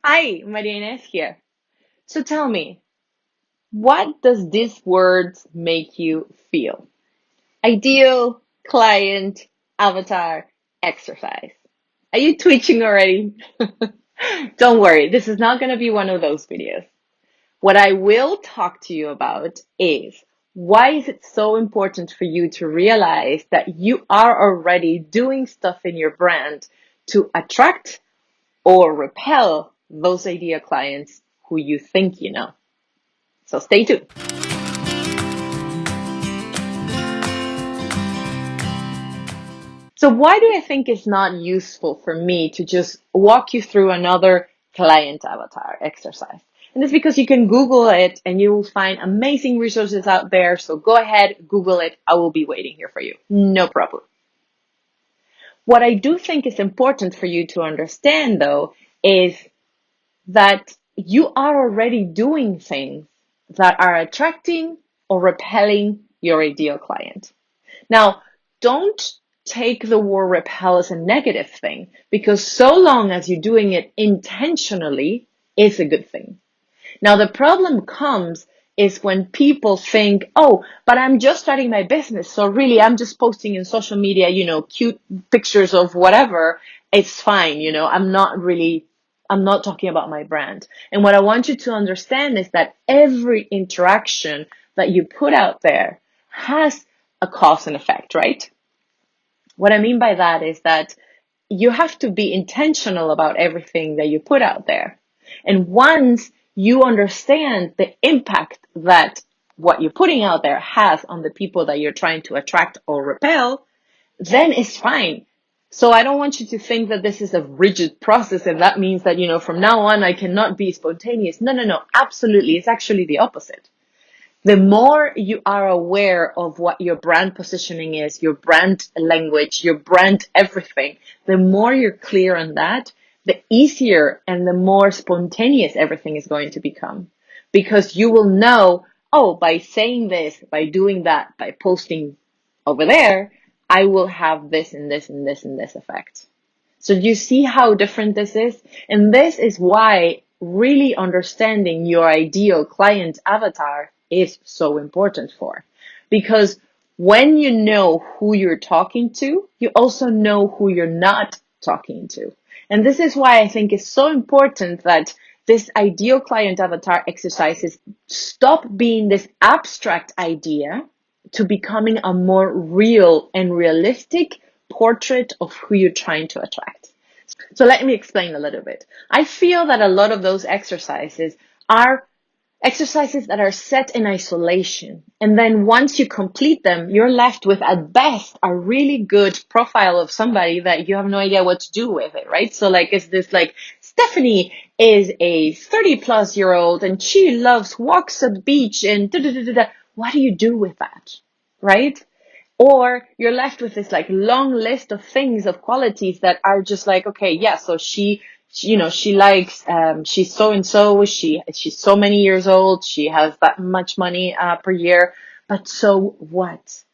Hi, Maria-Ines here. So tell me, what does these words make you feel? Ideal, client, avatar, exercise. Are you twitching already? Don't worry, this is not going to be one of those videos. What I will talk to you about is why is it so important for you to realize that you are already doing stuff in your brand to attract or repel those ideal clients who you think you know. So stay tuned. So why do I think it's not useful for me to just walk you through another client avatar exercise? And it's because you can Google it and you will find amazing resources out there. So go ahead, Google it. I will be waiting here for you. No problem. What I do think is important for you to understand though is that you are already doing things that are attracting or repelling your ideal client. Now, don't take the word repel as a negative thing because so long as you're doing it intentionally, it's a good thing. Now, the problem comes is when people think, oh, but I'm just starting my business. So really, I'm just posting in social media, cute pictures of whatever. It's fine. I'm not talking about my brand. And what I want you to understand is that every interaction that you put out there has a cause and effect, right? What I mean by that is that you have to be intentional about everything that you put out there. And once you understand the impact that what you're putting out there has on the people that you're trying to attract or repel, then it's fine. So I don't want you to think that this is a rigid process and that means that, from now on I cannot be spontaneous. No, no, no, absolutely. It's actually the opposite. The more you are aware of what your brand positioning is, your brand language, your brand everything, the more you're clear on that, the easier and the more spontaneous everything is going to become. Because you will know, oh, by saying this, by doing that, by posting over there, I will have this and this and this and this effect. So do you see how different this is? And this is why really understanding your ideal client avatar is so important for. Because when you know who you're talking to, you also know who you're not talking to. And this is why I think it's so important that this ideal client avatar exercises stop being this abstract idea to becoming a more real and realistic portrait of who you're trying to attract. So let me explain a little bit. I feel that a lot of those exercises are exercises that are set in isolation. And then once you complete them, you're left with at best a really good profile of somebody that you have no idea what to do with it, right? So like, it's this like, Stephanie is a 30-plus-year-old and she loves walks at the beach and da da da da da. What do you do with that, right? Or you're left with this like long list of things, of qualities that are just like, okay, yeah, so she likes, she's so and so, she's so many years old, she has that much money, per year, but so what?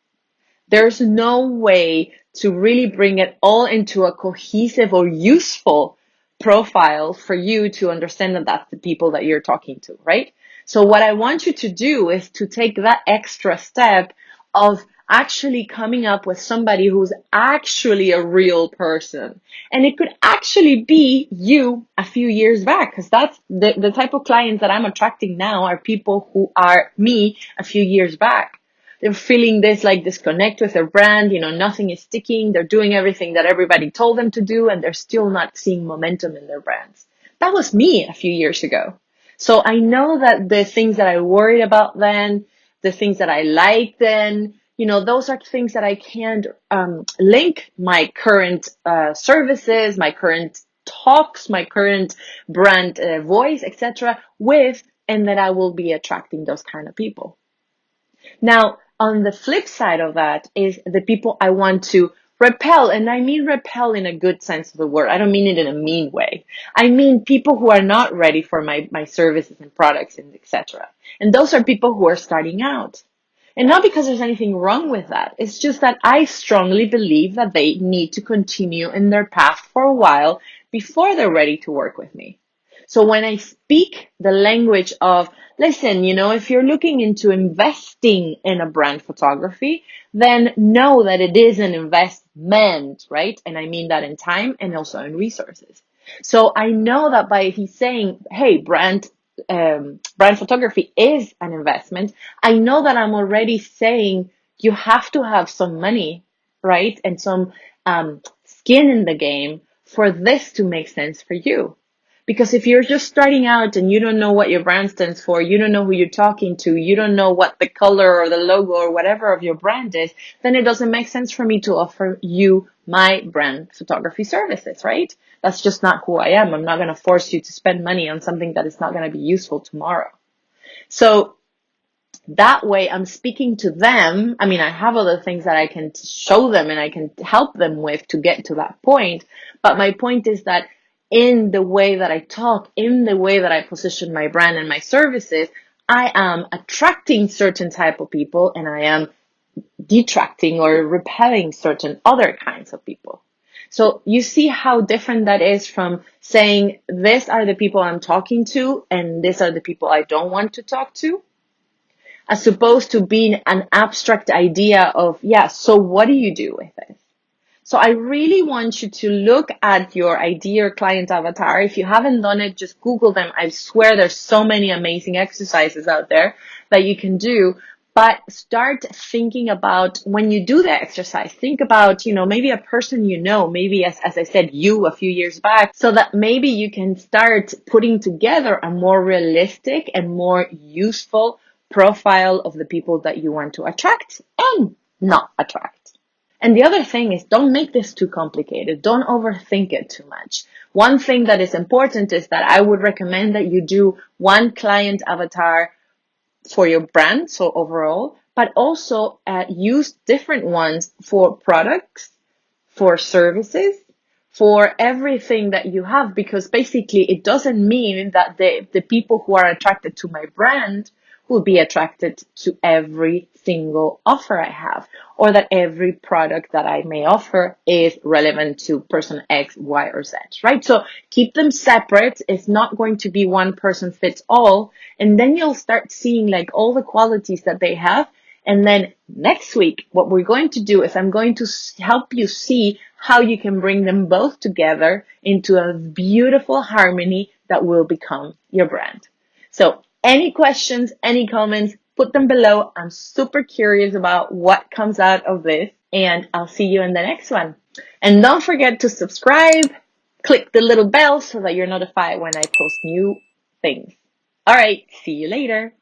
There's no way to really bring it all into a cohesive or useful profile for you to understand that that's the people that you're talking to, right? So what I want you to do is to take that extra step of actually coming up with somebody who's actually a real person. And it could actually be you a few years back, because that's the type of clients that I'm attracting now are people who are me a few years back. They're feeling this like disconnect with their brand, nothing is sticking. They're doing everything that everybody told them to do, and they're still not seeing momentum in their brands. That was me a few years ago. So I know that the things that I worried about then, the things that I liked then, those are things that I can't link my current services, my current talks, my current brand voice, etc. with, and that I will be attracting those kind of people. Now, on the flip side of that is the people I want to repel. And I mean repel in a good sense of the word. I don't mean it in a mean way. I mean people who are not ready for my services and products and etc. And those are people who are starting out. And not because there's anything wrong with that. It's just that I strongly believe that they need to continue in their path for a while before they're ready to work with me. So when I speak the language of, listen, if you're looking into investing in a brand photography, then know that it is an investment, right? And I mean that in time and also in resources. So I know that by he's saying, hey, brand photography is an investment. I know that I'm already saying you have to have some money, right? And some skin in the game for this to make sense for you. Because if you're just starting out and you don't know what your brand stands for, you don't know who you're talking to, you don't know what the color or the logo or whatever of your brand is, then it doesn't make sense for me to offer you my brand photography services, right? That's just not who I am. I'm not going to force you to spend money on something that is not going to be useful tomorrow. So that way I'm speaking to them. I mean, I have other things that I can show them and I can help them with to get to that point. But my point is that in the way that I talk, in the way that I position my brand and my services, I am attracting certain type of people and I am detracting or repelling certain other kinds of people. So you see how different that is from saying, these are the people I'm talking to and these are the people I don't want to talk to, as opposed to being an abstract idea of, yeah, so what do you do with it? So I really want you to look at your ideal client avatar. If you haven't done it, just Google them. I swear there's so many amazing exercises out there that you can do. But start thinking about when you do the exercise, think about, maybe a person maybe as I said, you a few years back, so that maybe you can start putting together a more realistic and more useful profile of the people that you want to attract and not attract. And the other thing is, don't make this too complicated. Don't overthink it too much. One thing that is important is that I would recommend that you do one client avatar for your brand, so overall, but also use different ones for products, for services, for everything that you have, because basically it doesn't mean that the people who are attracted to my brand will be attracted to every single offer I have, or that every product that I may offer is relevant to person X, Y, or Z, right? So keep them separate. It's not going to be one person fits all. And then you'll start seeing like all the qualities that they have. And then next week, what we're going to do is I'm going to help you see how you can bring them both together into a beautiful harmony that will become your brand. So any questions, any comments, put them below. I'm super curious about what comes out of this, and I'll see you in the next one. And don't forget to subscribe, click the little bell so that you're notified when I post new things. All right, see you later.